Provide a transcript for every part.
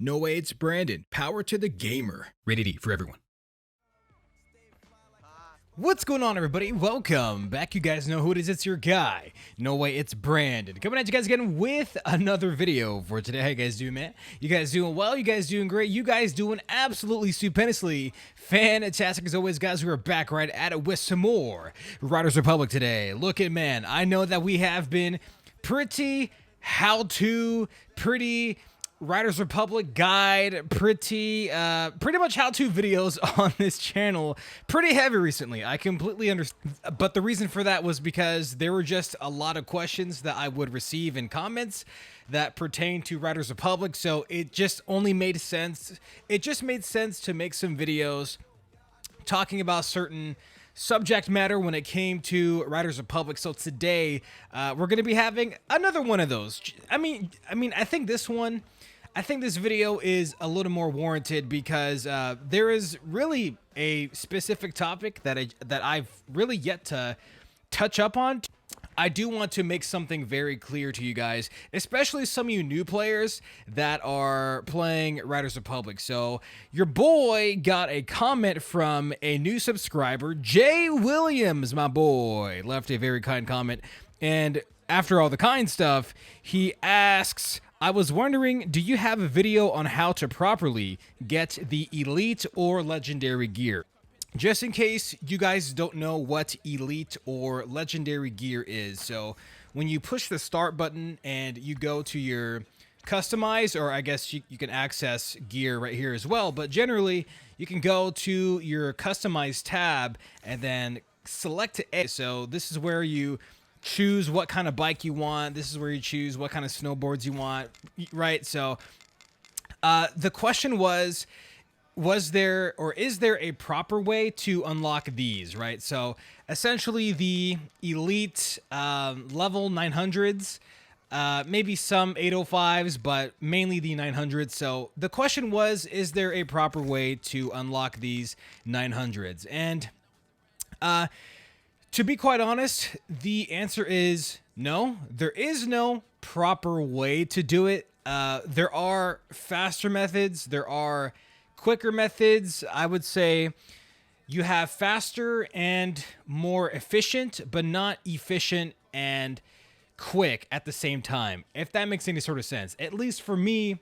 No way, it's Brandon. Power to the gamer. Rated E for everyone. What's going on, everybody? Welcome back. You guys know who it is. It's your guy. No way, it's Brandon. Coming at you guys again with another video for today. How you guys doing, man? You guys doing well? You guys doing great? You guys doing absolutely stupendously fantastic as always, guys. We are back right at it with some more Riders Republic today. Look at, man, I know that we have been pretty Riders Republic guide, pretty much how-to videos on this channel, pretty heavy recently. I completely understand, but the reason for that was because there were just a lot of questions that I would receive in comments that pertain to Riders Republic, so it just only made sense. It just made sense to make some videos talking about certain subject matter when it came to Riders Republic. So today, we're going to be having another one of those. I mean, I think this video is a little more warranted because there is really a specific topic that I've really yet to touch up on. I do want to make something very clear to you guys, especially some of you new players that are playing Riders Republic. So your boy got a comment from a new subscriber, Jay Williams, my boy, left a very kind comment. And after all the kind stuff, he asks, I was wondering, do you have a video on how to properly get the elite or legendary gear? Just in case you guys don't know what elite or legendary gear is. So when you push the start button and you go to your customize, or I guess you can access gear right here as well, but generally you can go to your customize tab and then select A. So this is where you choose what kind of bike you want. This is where you choose what kind of snowboards you want, right? So the question was there or is there a proper way to unlock these, right? So essentially the elite level 900s, maybe some 805s, but mainly the 900s. So the question was, is there a proper way to unlock these 900s? And to be quite honest, the answer is no. There is no proper way to do it. There are faster methods. There are quicker methods. I would say you have faster and more efficient, but not efficient and quick at the same time, if that makes any sort of sense. At least for me,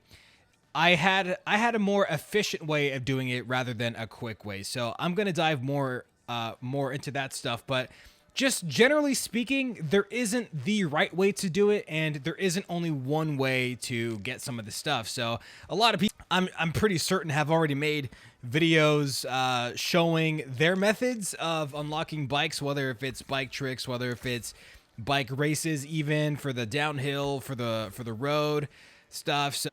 I had a more efficient way of doing it rather than a quick way. So I'm going to dive more into that stuff, but just generally speaking, there isn't the right way to do it, and there isn't only one way to get some of the stuff. So a lot of people, I'm pretty certain, have already made videos showing their methods of unlocking bikes, whether if it's bike tricks, whether if it's bike races, even for the downhill, for the road stuff. So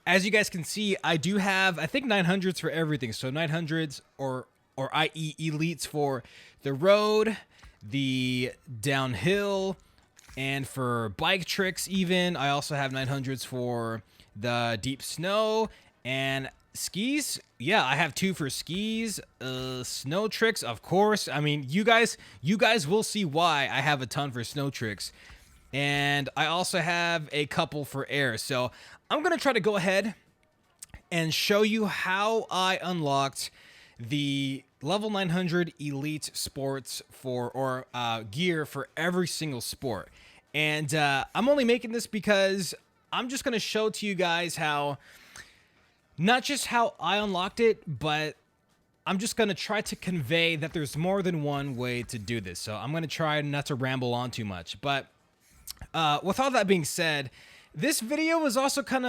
as you guys can see, I do have, I think, 900s for everything. So 900s or i.e. elites for the road, the downhill, and for bike tricks even. I also have 900s for the deep snow and skis. Yeah, I have 2 for skis, snow tricks, of course. I mean, you guys will see why I have a ton for snow tricks. And I also have a couple for air. So I'm going to try to go ahead and show you how I unlocked the level 900 elite sports or gear for every single sport. And I'm only making this because I'm just going to show to you guys how, not just how I unlocked it, but I'm just going to try to convey that there's more than one way to do this. So I'm going to try not to ramble on too much. But with all that being said, this video is also going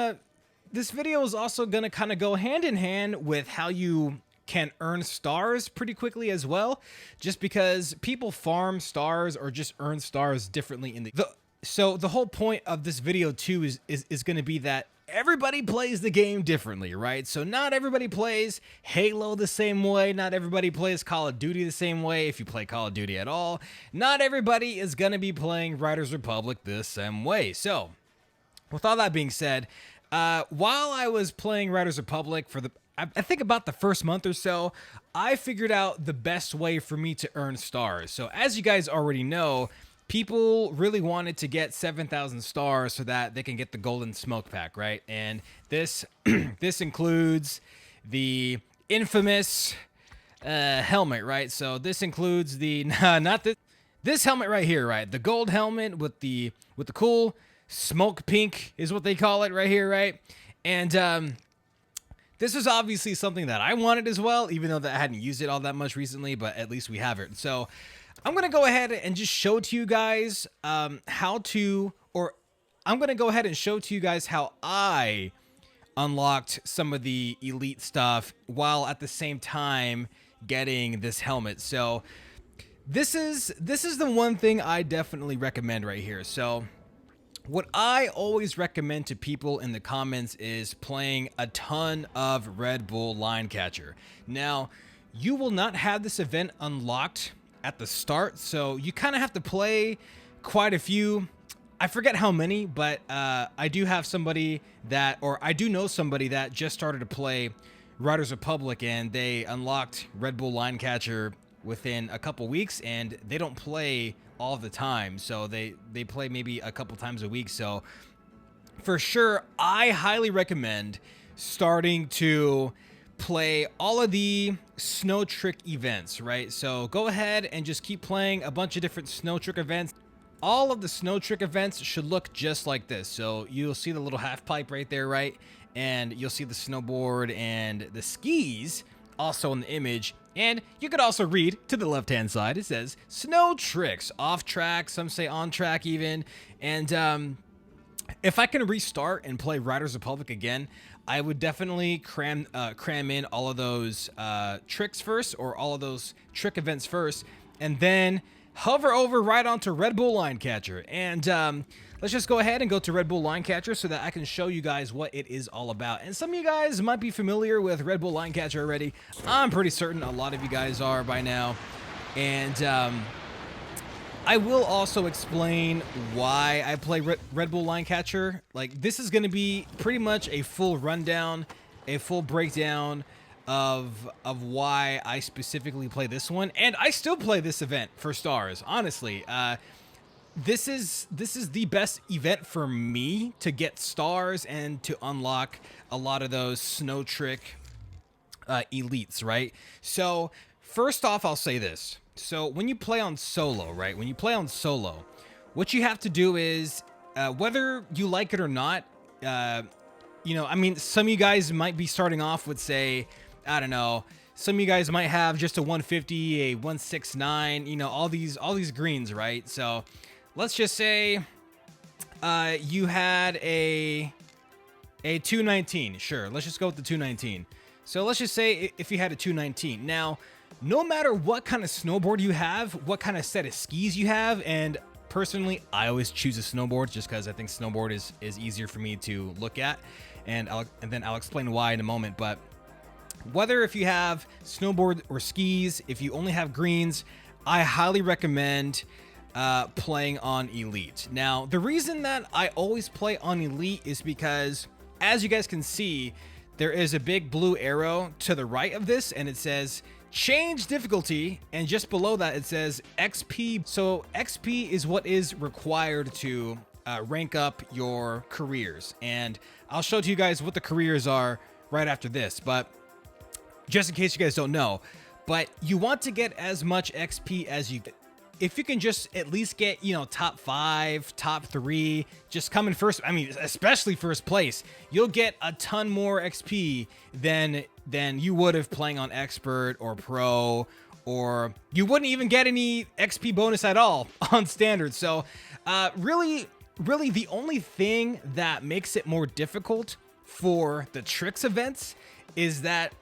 to kind of go hand in hand with how you can earn stars pretty quickly as well, just because people farm stars or just earn stars differently in so the whole point of this video too is going to be that everybody plays the game differently, right? So not everybody plays Halo the same way, not everybody plays Call of Duty the same way, if you play Call of Duty at all. Not everybody is going to be playing Riders Republic the same way. So with all that being said, while I was playing Riders Republic for I think about the first month or so, I figured out the best way for me to earn stars. So as you guys already know, people really wanted to get 7,000 stars so that they can get the golden smoke pack, right? And this this includes the infamous helmet, right? So this includes the not this helmet right here, right? The gold helmet with the cool smoke pink is what they call it right here, right? And this is obviously something that I wanted as well, even though that I hadn't used it all that much recently, but at least we have it. So I'm going to go ahead and just show to you guys I'm going to go ahead and show to you guys how I unlocked some of the elite stuff while at the same time getting this helmet. So this is the one thing I definitely recommend right here. So what I always recommend to people in the comments is playing a ton of Red Bull Line Catcher. Now, you will not have this event unlocked at the start, so you kind of have to play quite a few. I forget how many, but I do have somebody that, or I do know somebody that just started to play Riders Republic, and they unlocked Red Bull Line Catcher within a couple weeks, and they don't play all the time, so they play maybe a couple times a week. So for sure, I highly recommend starting to play all of the snow trick events, right? So go ahead and just keep playing a bunch of different snow trick events. All of the snow trick events should look just like this. So you'll see the little half pipe right there, right? And you'll see the snowboard and the skis also in the image. And you could also read to the left-hand side, it says snow tricks, off track, some say on track even. And if I can restart and play Riders Republic again, I would definitely cram in all of those tricks first, or all of those trick events first, and then hover over right onto Red Bull Line Catcher. And let's just go ahead and go to Red Bull Line Catcher so that I can show you guys what it is all about. And some of you guys might be familiar with Red Bull Line Catcher already. I'm pretty certain a lot of you guys are by now. And I will also explain why I play Red Bull Line Catcher. Like, this is going to be pretty much a full rundown, a full breakdown of why I specifically play this one. And I still play this event for stars, honestly. This is the best event for me to get stars and to unlock a lot of those snow trick elites, right? So first off, I'll say this. So when you play on solo, right? When you play on solo, what you have to do is, whether you like it or not, you know, I mean, some of you guys might be starting off with, say, I don't know, some of you guys might have just a 150, a 169, you know, all these greens, right? So let's just say you had a 219. Sure, let's just go with the 219. So let's just say if you had a 219. Now, no matter what kind of snowboard you have, what kind of set of skis you have, and personally, I always choose a snowboard just because I think snowboard is easier for me to look at, and then I'll explain why in a moment. But whether if you have snowboard or skis, if you only have greens, I highly recommend playing on Elite. Now, the reason that I always play on Elite is because, as you guys can see, there is a big blue arrow to the right of this, and it says change difficulty, and just below that it says XP. So XP is what is required to rank up your careers, and I'll show to you guys what the careers are right after this, but just in case you guys don't know. But you want to get as much XP as you, if you can just at least get, you know, top 5, top 3, just come in first. I mean, especially first place, you'll get a ton more XP than you would have playing on expert or pro, or you wouldn't even get any XP bonus at all on standard. So really the only thing that makes it more difficult for the tricks events is that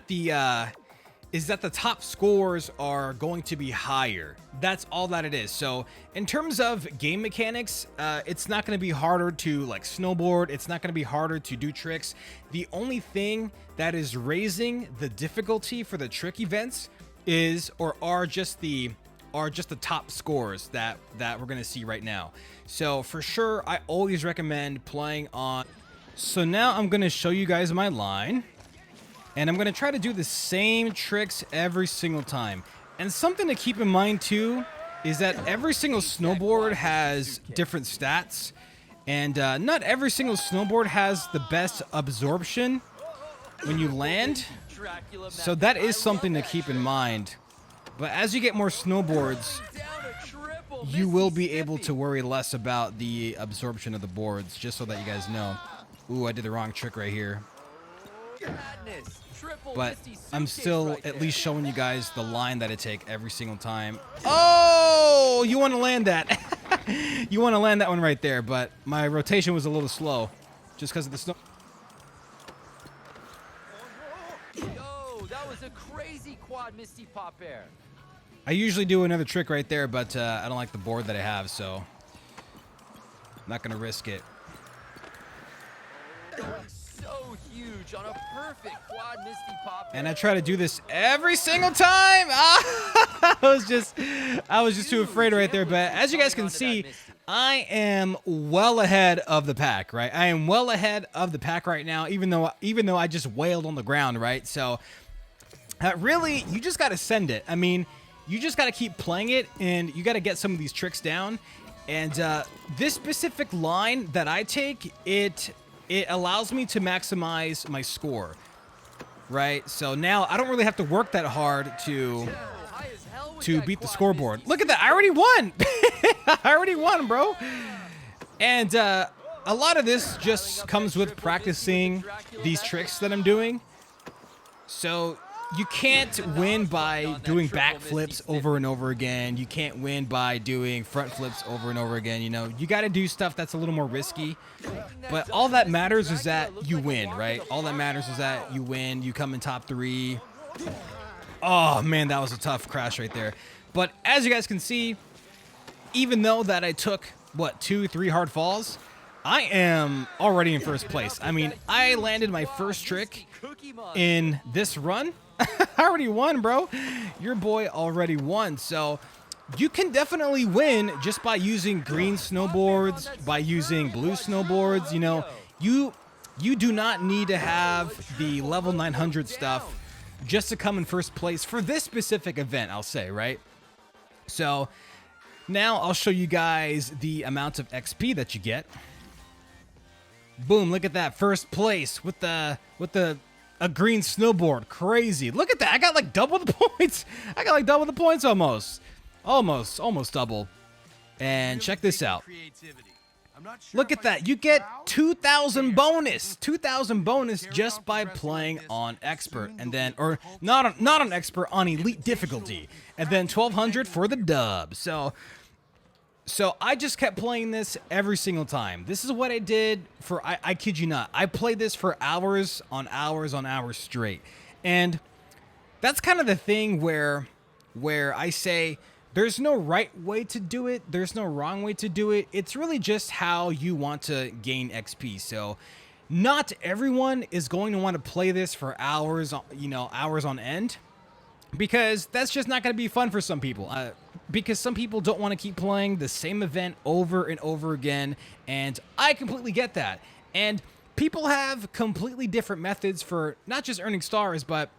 the top scores are going to be higher. That's all that it is. So in terms of game mechanics, it's not going to be harder to like snowboard. It's not going to be harder to do tricks. The only thing that is raising the difficulty for the trick events are just the top scores that we're going to see right now. So for sure, I always recommend playing on. So now I'm going to show you guys my line. And I'm going to try to do the same tricks every single time. And something to keep in mind too is that every single snowboard has different stats, and not every single snowboard has the best absorption when you land. So that is something to keep in mind. But as you get more snowboards, you will be able to worry less about the absorption of the boards, just so that you guys know. Ooh, I did the wrong trick right here. But I'm still at least showing you guys the line that I take every single time. Oh, you want to land that. You want to land that one right there, but my rotation was a little slow just because of the snow. Yo, that was a crazy quad Misty Pop Air. I usually do another trick right there, but I don't like the board that I have, so I'm not going to risk it. So huge on a perfect quad Misty Pop Air. And I try to do this every single time. I was just too afraid right there. But as you guys can see, I am well ahead of the pack, right? I am well ahead of the pack right now, even though I just wailed on the ground, right? So really, you just got to send it. I mean, you just got to keep playing it, and you got to get some of these tricks down. And this specific line that I take, it allows me to maximize my score, right? So now I don't really have to work that hard to beat the scoreboard. Look at that. I already won. I already won, bro. And a lot of this just comes with practicing these tricks that I'm doing. So you can't win by doing backflips over and over again. You can't win by doing front flips over and over again. You know, you got to do stuff that's a little more risky. But all that matters is that you win, right? All that matters is that you win. You come in top 3. Oh, man, that was a tough crash right there. But as you guys can see, even though that I took, 2-3 hard falls, I am already in first place. I mean, I landed my first trick in this run. I already won, bro. Your boy already won. So you can definitely win just by using green snowboards, by using blue snowboards. You know, you do not need to have the level 900 stuff just to come in first place for this specific event, I'll say, right? So now I'll show you guys the amount of XP that you get. Boom, look at that. First place with a green snowboard. Crazy. Look at that. I got like double the points. I got like double the points almost. Almost double. And check this out. Look at that. You get 2,000 bonus. 2,000 bonus just by playing on expert, and then not on expert, on elite difficulty. And then 1,200 for the dub. So I just kept playing this every single time. This is what I did for, I kid you not, I played this for hours on hours on hours straight. And that's kind of the thing where I say there's no right way to do it. There's no wrong way to do it. It's really just how you want to gain XP. So not everyone is going to want to play this for hours, hours on end, because that's just not going to be fun for some people. Because some people don't want to keep playing the same event over and over again, and I completely get that. And people have completely different methods for not just earning stars, but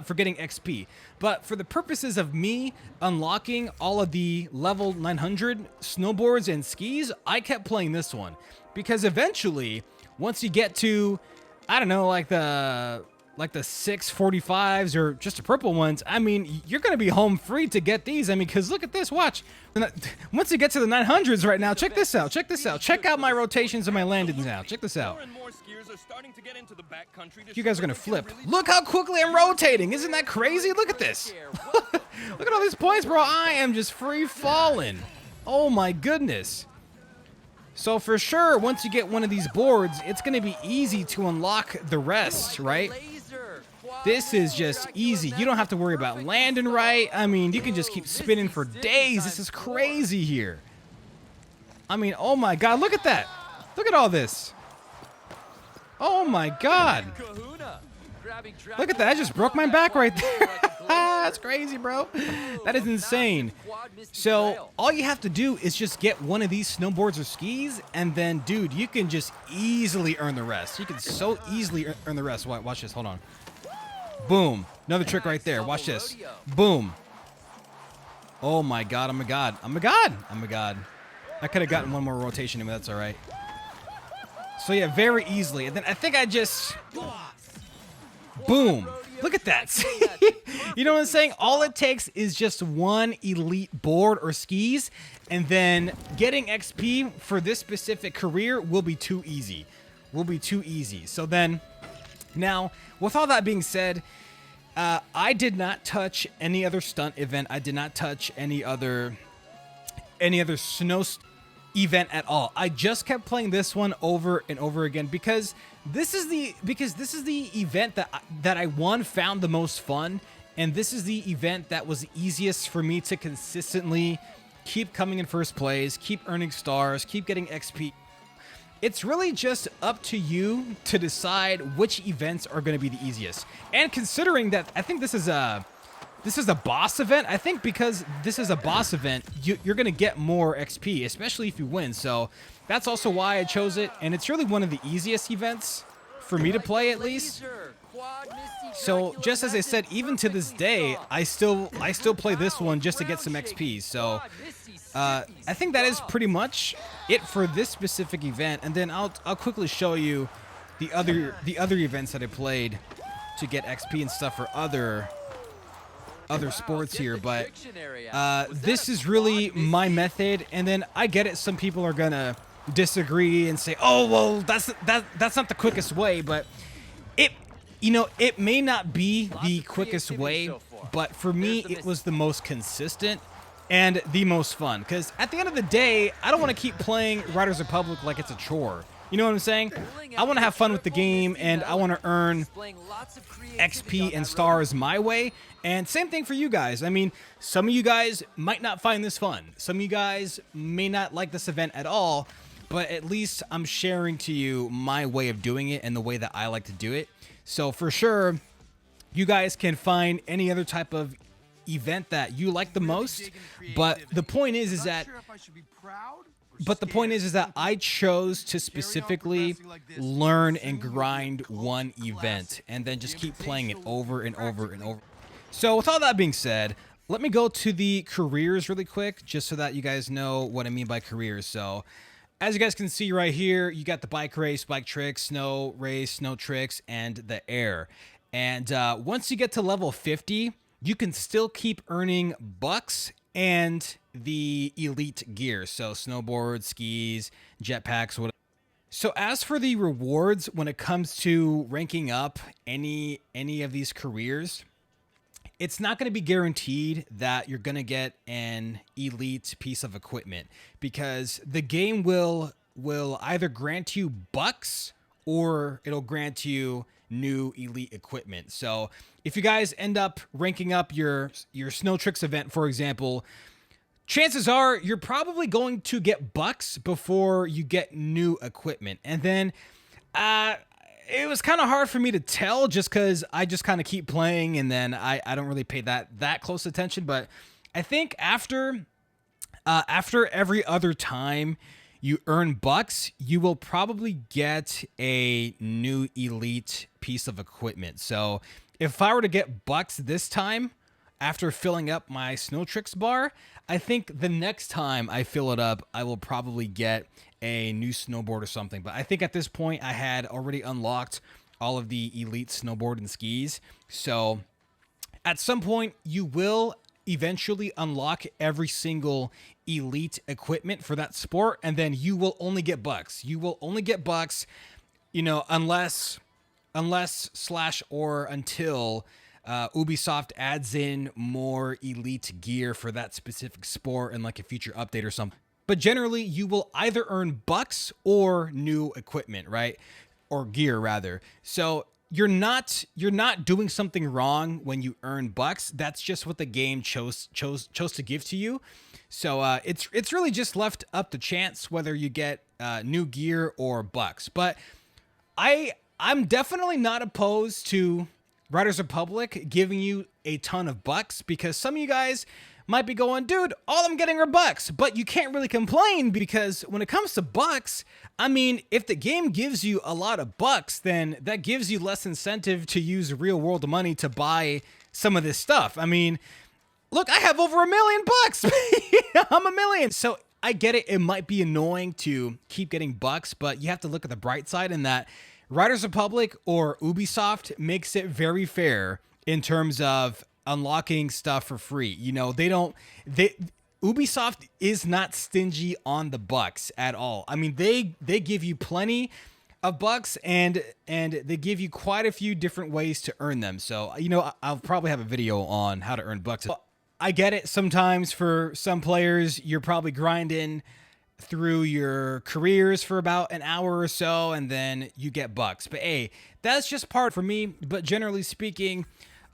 for getting XP. But for the purposes of me unlocking all of the level 900 snowboards and skis, I kept playing this one. Because eventually, once you get to, I don't know, like the 645s or just the purple ones, I mean, you're going to be home free to get these. I mean, because look at this, watch. Once you get to the 900s right now, check this out, check this out. Check out my rotations and my landings now. Check this out. You guys are going to flip. Look how quickly I'm rotating. Isn't that crazy? Look at this. Look at all these points, bro. I am just free falling. Oh my goodness. So for sure, once you get one of these boards, it's going to be easy to unlock the rest, right? This is just easy. You don't have to worry about landing right. I mean, you can just keep spinning for days. This is crazy here. I mean, oh my God, look at that. Look at all this. Oh my God. Look at that. I just broke my back right there. That's crazy, bro. That is insane. So all you have to do is just get one of these snowboards or skis, and then, dude, you can just easily earn the rest. You can so easily earn the rest. Watch this. Hold on. Boom. Another trick right there. Watch this. Boom. Oh my god, I'm a god. I'm a god. I'm a god. I could have gotten one more rotation in, but that's all right. So yeah, very easily. And then I think I just... Boom. Look at that. You know what I'm saying? All it takes is just one elite board or skis, and then getting XP for this specific career will be too easy. Will be too easy. So then, now, with all that being said, I did not touch any other stunt event. I did not touch any other snow event at all. I just kept playing this one over and over again because this is the event that I found the most fun, and this is the event that was easiest for me to consistently keep coming in first place, keep earning stars, keep getting XP. It's really just up to you to decide which events are going to be the easiest. And considering that I think this is a boss event, I think because this is a boss event, you're going to get more XP, especially if you win. So that's also why I chose it. And it's really one of the easiest events for me to play, at least. So just as I said, even to this day, I still play this one just to get some XP. So I think that is pretty much it for this specific event. And then I'll quickly show you the other events that I played to get XP and stuff for other sports here, but this is really my method. And then I get it, some people are gonna disagree and say, oh well, that's not the quickest way, but it may not be the quickest way, but for me it was the most consistent and the most fun, because at the end of the day, I don't want to keep playing Riders Republic like it's a chore. You know what I'm saying? I want to have fun with the game, and I want to earn XP and stars my way. And same thing for you guys. I mean, some of you guys might not find this fun. Some of you guys may not like this event at all, but at least I'm sharing to you my way of doing it and the way that I like to do it. So for sure, you guys can find any other type of event that you like the most. But the point is that I chose to specifically learn and grind one event and then just keep playing it over and over and over. So with all that being said, let me go to the careers really quick, just so that you guys know what I mean by careers. So as you guys can see right here, you got the bike race, bike tricks, snow race, snow tricks, and the air. And once you get to level 50, you can still keep earning bucks and the elite gear. So snowboards, skis, jetpacks, whatever. So as for the rewards, when it comes to ranking up any of these careers, it's not going to be guaranteed that you're going to get an elite piece of equipment, because the game will either grant you bucks or it'll grant you new elite equipment. So if you guys end up ranking up your Snow Tricks event, for example, chances are you're probably going to get bucks before you get new equipment. And then it was kind of hard for me to tell just because I just kind of keep playing, and then I don't really pay that close attention. But I think after every other time you earn bucks, you will probably get a new elite piece of equipment. So if I were to get bucks this time after filling up my Snow Tricks bar, I think the next time I fill it up, I will probably get a new snowboard or something. But I think at this point I had already unlocked all of the elite snowboard and skis. So at some point you will eventually unlock every single elite equipment for that sport, and then you will only get bucks. You will only get bucks, unless or until Ubisoft adds in more elite gear for that specific sport in like a future update or something. But generally, you will either earn bucks or new equipment, right? Or gear, rather. So you're not doing something wrong when you earn bucks. That's just what the game chose to give to you. So it's really just left up to chance whether you get new gear or bucks. But I'm definitely not opposed to Riders Republic giving you a ton of bucks, because some of you guys might be going, dude, all I'm getting are bucks. But you can't really complain, because when it comes to bucks, I mean, if the game gives you a lot of bucks, then that gives you less incentive to use real world money to buy some of this stuff. I mean, Look, I have over $1 million bucks. I'm a million. So I get it. It might be annoying to keep getting bucks, but you have to look at the bright side in that Riders Republic or Ubisoft makes it very fair in terms of unlocking stuff for free. You know, Ubisoft is not stingy on the bucks at all. I mean, they give you plenty of bucks and they give you quite a few different ways to earn them. So, you know, I'll probably have a video on how to earn bucks. I get it. Sometimes for some players, you're probably grinding through your careers for about an hour or so, and then you get bucks. But hey, that's just part for me. But generally speaking,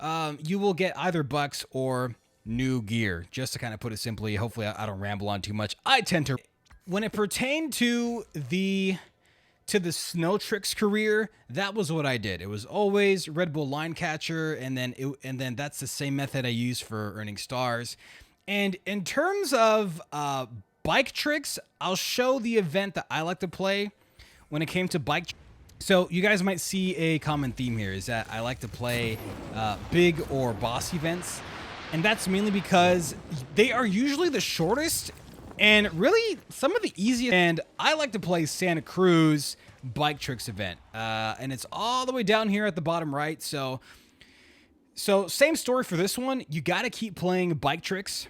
you will get either bucks or new gear, just to kind of put it simply. Hopefully I don't ramble on too much. I tend to. When it pertained to the Snow Tricks career, that was what I did. It was always Red Bull Line Catcher, and then that's the same method I use for earning stars. And in terms of bike tricks, I'll show the event that I like to play when it came to bike. So you guys might see a common theme here is that I like to play big or boss events. And that's mainly because they are usually the shortest and really some of the easiest. And I like to play Santa Cruz bike tricks event. And it's all the way down here at the bottom right. So same story for this one. You got to keep playing bike tricks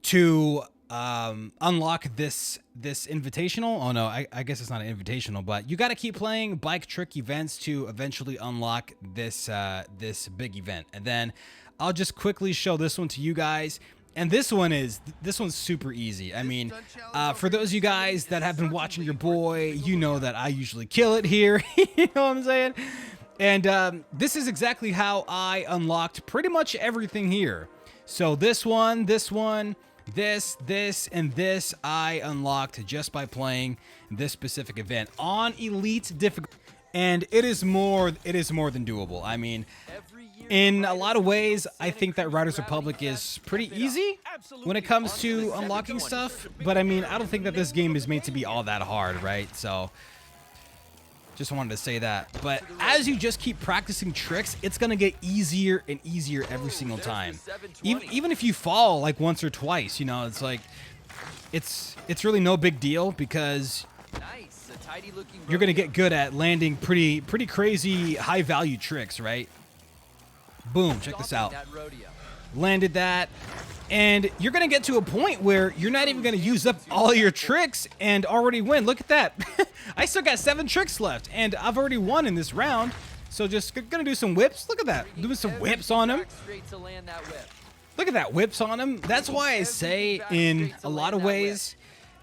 to unlock this invitational. Oh no, I guess it's not an invitational, but you got to keep playing bike trick events to eventually unlock this big event. And then I'll just quickly show this one to you guys. And this one's super easy. I mean, for those of you guys that have been watching your boy, you know that I usually kill it here. You know what I'm saying? And this is exactly how I unlocked pretty much everything here. So this one, this, and this I unlocked just by playing this specific event on elite difficulty. And it is more than doable. I mean, in a lot of ways, I think that Riders Republic is pretty easy when it comes to unlocking stuff. But I mean, I don't think that this game is made to be all that hard, right? So just wanted to say that. But as you just keep practicing tricks, it's going to get easier and easier every single time. Even if you fall like once or twice, you know, it's like, it's really no big deal because you're going to get good at landing pretty crazy high value tricks, right? Boom, check this out. Landed that. And you're going to get to a point where you're not even going to use up all your tricks and already win. Look at that. I still got 7 tricks left, and I've already won in this round. So just going to do some whips. Look at that. Doing some whips on him. Look at that, whips on him. That's why I say in a lot of ways,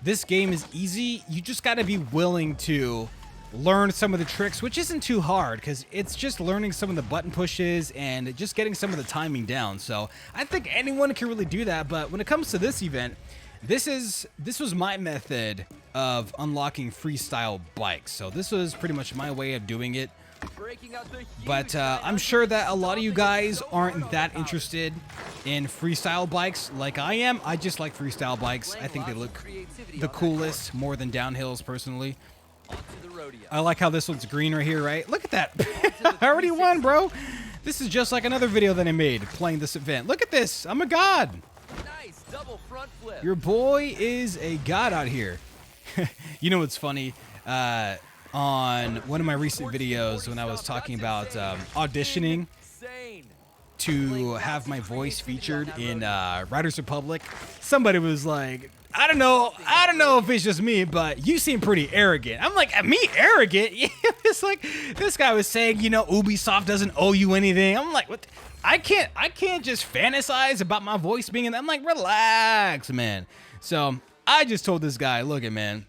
this game is easy. You just got to be willing to learn some of the tricks, which isn't too hard because it's just learning some of the button pushes and just getting some of the timing down. So I think anyone can really do that. But when it comes to this event, this was my method of unlocking freestyle bikes. So this was pretty much my way of doing it. But I'm sure that a lot of you guys aren't that interested in freestyle bikes like I am. I just like freestyle bikes. I think they look the coolest more than downhills personally. I like how this one's green right here, right? Look at that. I already won, bro. This is just like another video that I made playing this event. Look at this. I'm a god. Nice double front flip. Your boy is a god out here. You know what's funny? On one of my recent videos when I was talking about auditioning to have my voice featured in Riders Republic, somebody was like, I don't know if it's just me, but you seem pretty arrogant. I'm like, me arrogant? It's like this guy was saying, you know, Ubisoft doesn't owe you anything. I'm like, what? I can't just fantasize about my voice being in. I'm like, relax, man. So I just told this guy, look it, man.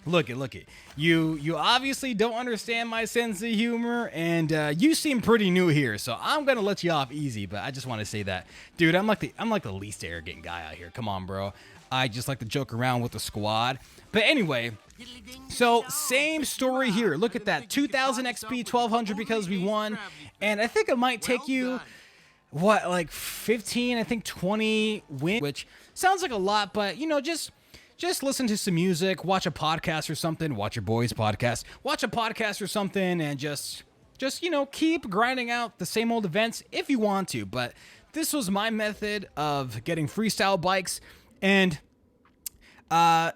Look it. You obviously don't understand my sense of humor, and you seem pretty new here, so I'm gonna let you off easy. But I just want to say that, dude, I'm like the least arrogant guy out here. Come on, bro. I just like to joke around with the squad. But anyway, so same story here. Look at that, 2,000 XP, 1,200 because we won, and I think it might take you what, like 15, I think 20 wins, which sounds like a lot, but you know, just listen to some music, watch a podcast or something, watch your boys' podcast, watch a podcast or something, and just, you know, keep grinding out the same old events if you want to. But this was my method of getting freestyle bikes, and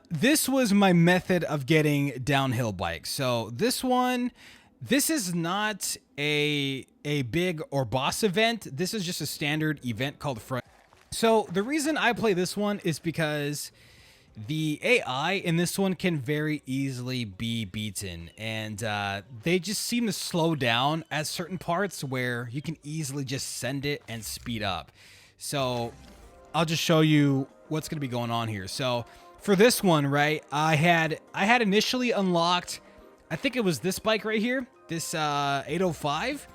this was my method of getting downhill bikes. So this is not a big or boss event. This is just a standard event called front. So the reason I play this one is because the AI in this one can very easily be beaten, and they just seem to slow down at certain parts where you can easily just send it and speed up. So I'll just show you what's going to be going on here. So for this one, right, I had initially unlocked, I think it was this bike right here, this 805.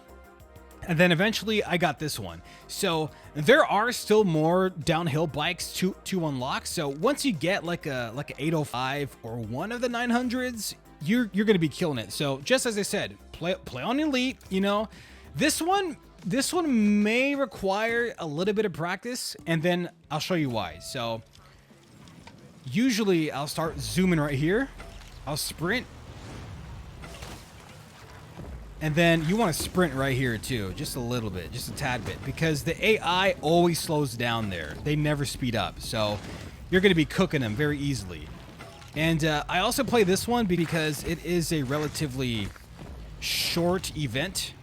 And then eventually I got this one. So there are still more downhill bikes to unlock. So once you get like a 805 or one of the 900s, you're going to be killing it. So just as I said, play on Elite, you know. This one may require a little bit of practice, and then I'll show you why. So usually I'll start zooming right here. I'll sprint. And then you want to sprint right here too, just a little bit, just a tad bit, because the AI always slows down there. They never speed up, so you're going to be cooking them very easily. And I also play this one because it is a relatively short event.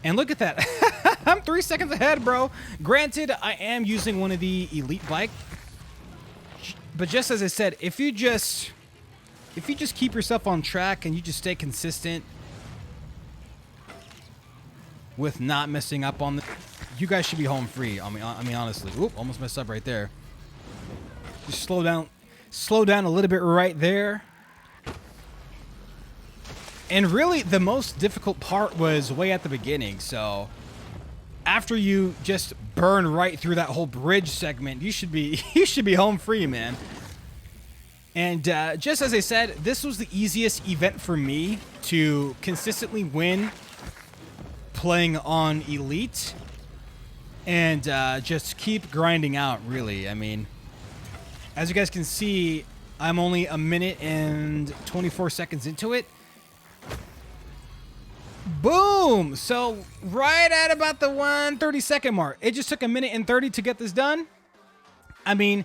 And look at that. I'm 3 seconds ahead, bro. Granted, I am using one of the Elite bike. But just as I said, if you just keep yourself on track and you just stay consistent with not messing up on the, you guys should be home free. I mean, honestly. Oop, almost messed up right there. Just slow down a little bit right there. And really, the most difficult part was way at the beginning. So after you just burn right through that whole bridge segment, you should be home free, man. And just as I said, this was the easiest event for me to consistently win playing on Elite, and just keep grinding out, really. I mean, as you guys can see, I'm only a minute and 24 seconds into it. Boom! So right at about the 1:30-second mark. It just took a minute and 30 to get this done. I mean,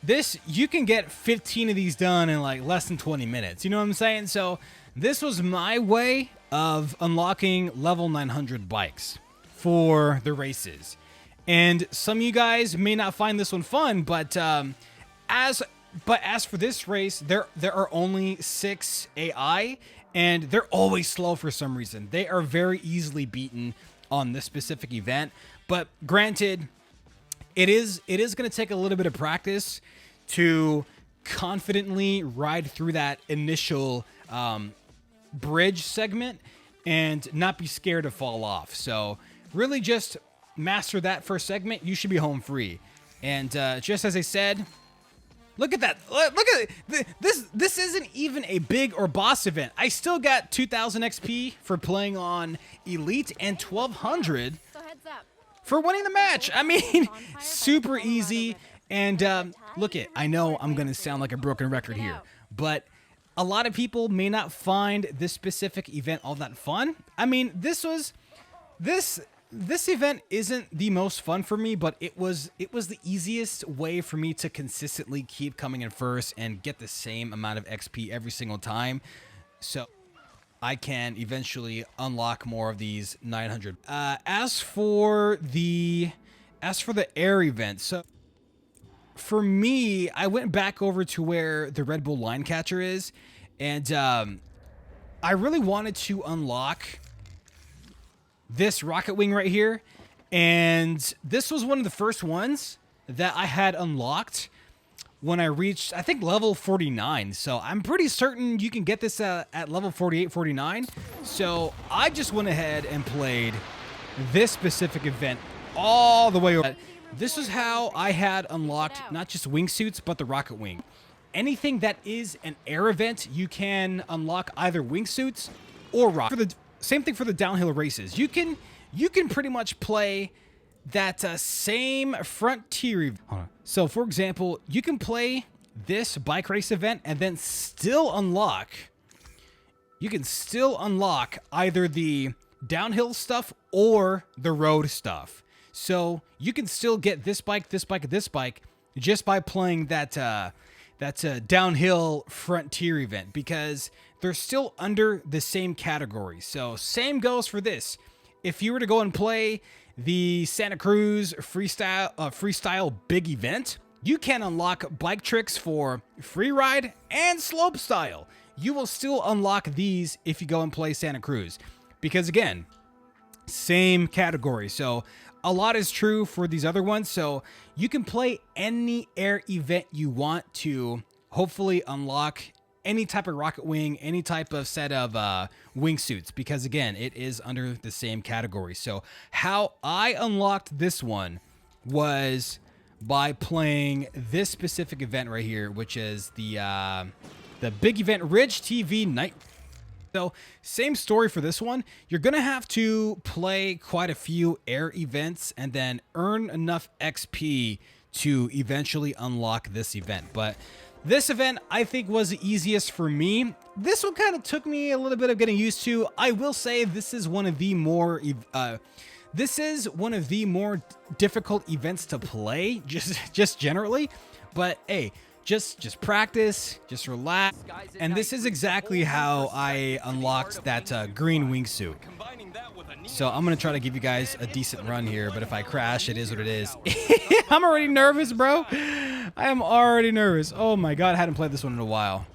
this, you can get 15 of these done in like less than 20 minutes. You know what I'm saying? So this was my way of unlocking level 900 bikes for the races. And some of you guys may not find this one fun, but as for this race, there are only 6 AI, and they're always slow for some reason. They are very easily beaten on this specific event. But granted, it is going to take a little bit of practice to confidently ride through that initial bridge segment and not be scared to fall off. So really just master that first segment. You should be home free. And just as I said, look at that. Look at it. This isn't even a big or boss event. I still got 2,000 XP for playing on Elite and 1,200 for winning the match. I mean, super easy. And look it, I know I'm going to sound like a broken record here, but a lot of people may not find this specific event all that fun. I mean, this event isn't the most fun for me, but it was the easiest way for me to consistently keep coming in first and get the same amount of XP every single time, so I can eventually unlock more of these 900. As for the air event, so for me, I went back over to where the Red Bull line catcher is, and I really wanted to unlock this rocket wing right here, and this was one of the first ones that I had unlocked when I reached, I think, level 49. So I'm pretty certain you can get this at level 48, 49. So I just went ahead and played this specific event all the way over. This is how I had unlocked not just wingsuits, but the rocket wing. Anything that is an air event, you can unlock either wingsuits or rocket. Same thing for the downhill races. You can pretty much play that same frontier. So, for example, you can play this bike race event and then still unlock. You can still unlock either the downhill stuff or the road stuff. So you can still get this bike, this bike, this bike just by playing that downhill frontier event, because they're still under the same category. So same goes for this. If you were to go and play the Santa Cruz freestyle big event, you can unlock bike tricks for free ride and slope style. You will still unlock these if you go and play Santa Cruz, because again, same category. So a lot is true for these other ones. So you can play any air event you want to hopefully unlock any type of rocket wing, any type of set of wingsuits, because again, it is under the same category. So how I unlocked this one was by playing this specific event right here, which is the big event Ridge TV Night. So same story for this one. You're going to have to play quite a few air events and then earn enough XP to eventually unlock this event. But this event, I think, was the easiest for me. This one kind of took me a little bit of getting used to. I will say this is one of the more difficult events to play, just generally. But hey, just practice, just relax. And this is exactly how I unlocked that green wingsuit. So I'm going to try to give you guys a decent run here, but if I crash, it is what it is. I'm already nervous, bro. I am already nervous. Oh my God, I hadn't played this one in a while.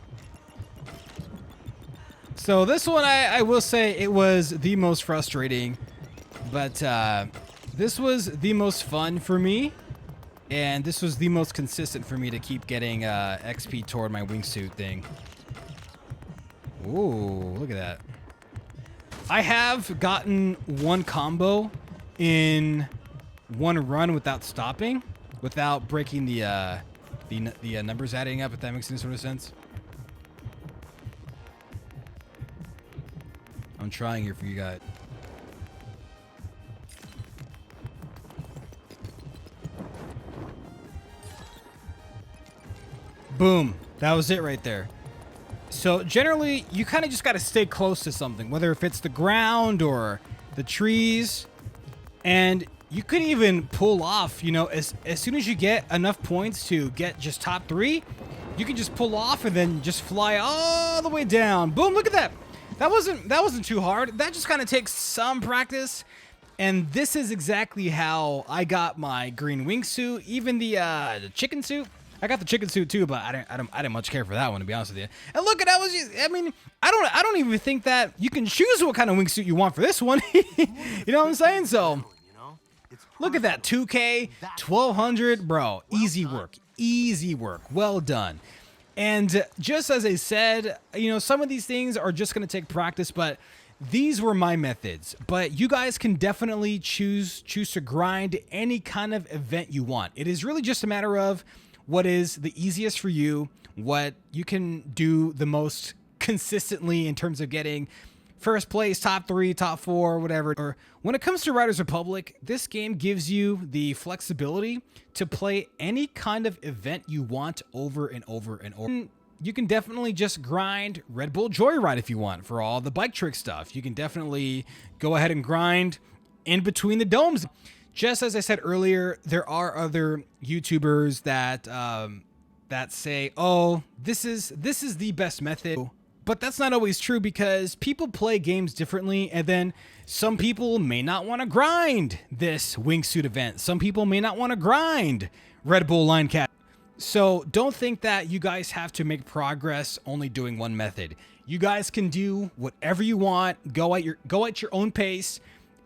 So this one, I will say it was the most frustrating, but this was the most fun for me. And this was the most consistent for me to keep getting XP toward my wingsuit thing. Ooh, look at that. I have gotten one combo in one run without stopping, without breaking the numbers adding up, if that makes any sort of sense. I'm trying here for you guys. Boom. That was it right there. So generally, you kind of just got to stay close to something, whether if it's the ground or the trees. And you could even pull off, you know, as soon as you get enough points to get just top 3, you can just pull off and then just fly all the way down. Boom, look at that. That wasn't too hard. That just kind of takes some practice. And this is exactly how I got my green wingsuit, even the chicken suit. I got the chicken suit too, but I didn't much care for that one, to be honest with you. And look, that was just, I mean, I don't even think that you can choose what kind of wingsuit you want for this one. You know what I'm saying? So look at that, 2K, 1200, bro. Easy work, well done. And just as I said, you know, some of these things are just going to take practice, but these were my methods. But you guys can definitely choose to grind any kind of event you want. It is really just a matter of what is the easiest for you, what you can do the most consistently in terms of getting first place, top 3, top 4, whatever. Or when it comes to Riders Republic, this game gives you the flexibility to play any kind of event you want over and over and over. You can definitely just grind Red Bull Joyride if you want for all the bike trick stuff. You can definitely go ahead and grind in between the domes. Just as I said earlier, there are other YouTubers that say, "Oh, this is the best method." But that's not always true, because people play games differently, and then some people may not want to grind this wingsuit event. Some people may not want to grind Red Bull Line Cat. So don't think that you guys have to make progress only doing one method. You guys can do whatever you want. Go at your own pace.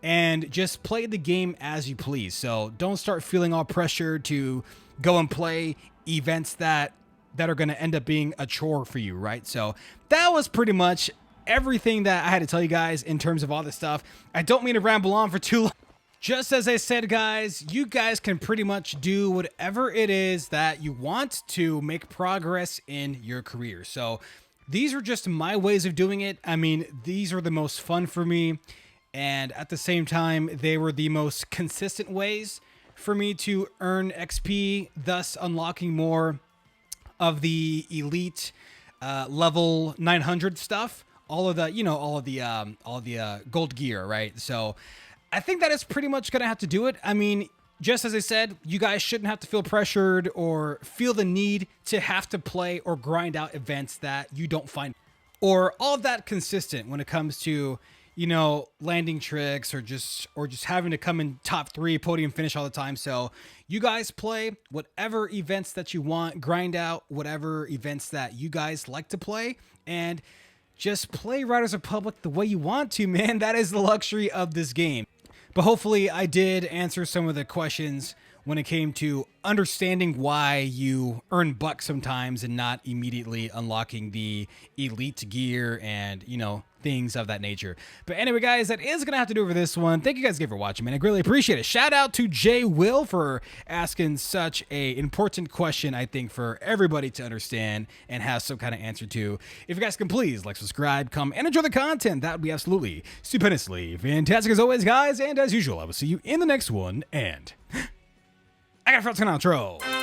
And just play the game as you please. So don't start feeling all pressured to go and play events that are going to end up being a chore for you, right? So that was pretty much everything that I had to tell you guys in terms of all this stuff. I don't mean to ramble on for too long. Just as I said, guys, you guys can pretty much do whatever it is that you want to make progress in your career. So these are just my ways of doing it. I mean, these are the most fun for me. And at the same time, they were the most consistent ways for me to earn XP, thus unlocking more of the elite level 900 stuff. All of the gold gear, right? So I think that is pretty much going to have to do it. I mean, just as I said, you guys shouldn't have to feel pressured or feel the need to have to play or grind out events that you don't find or all that consistent when it comes to, you know, landing tricks or just having to come in top 3 podium finish all the time. So you guys play whatever events that you want, grind out whatever events that you guys like to play, and just play Riders Republic the way you want to, man. That is the luxury of this game. But hopefully I did answer some of the questions when it came to understanding why you earn bucks sometimes and not immediately unlocking the elite gear and, you know, things of that nature. But anyway, guys, that is going to have to do it for this one. Thank you guys again for watching, man. I really appreciate it. Shout out to Jay Will for asking such a important question, I think, for everybody to understand and have some kind of answer to. If you guys can please like, subscribe, come, and enjoy the content, that would be absolutely stupendously fantastic as always, guys. And as usual, I will see you in the next one. And I got a front outro.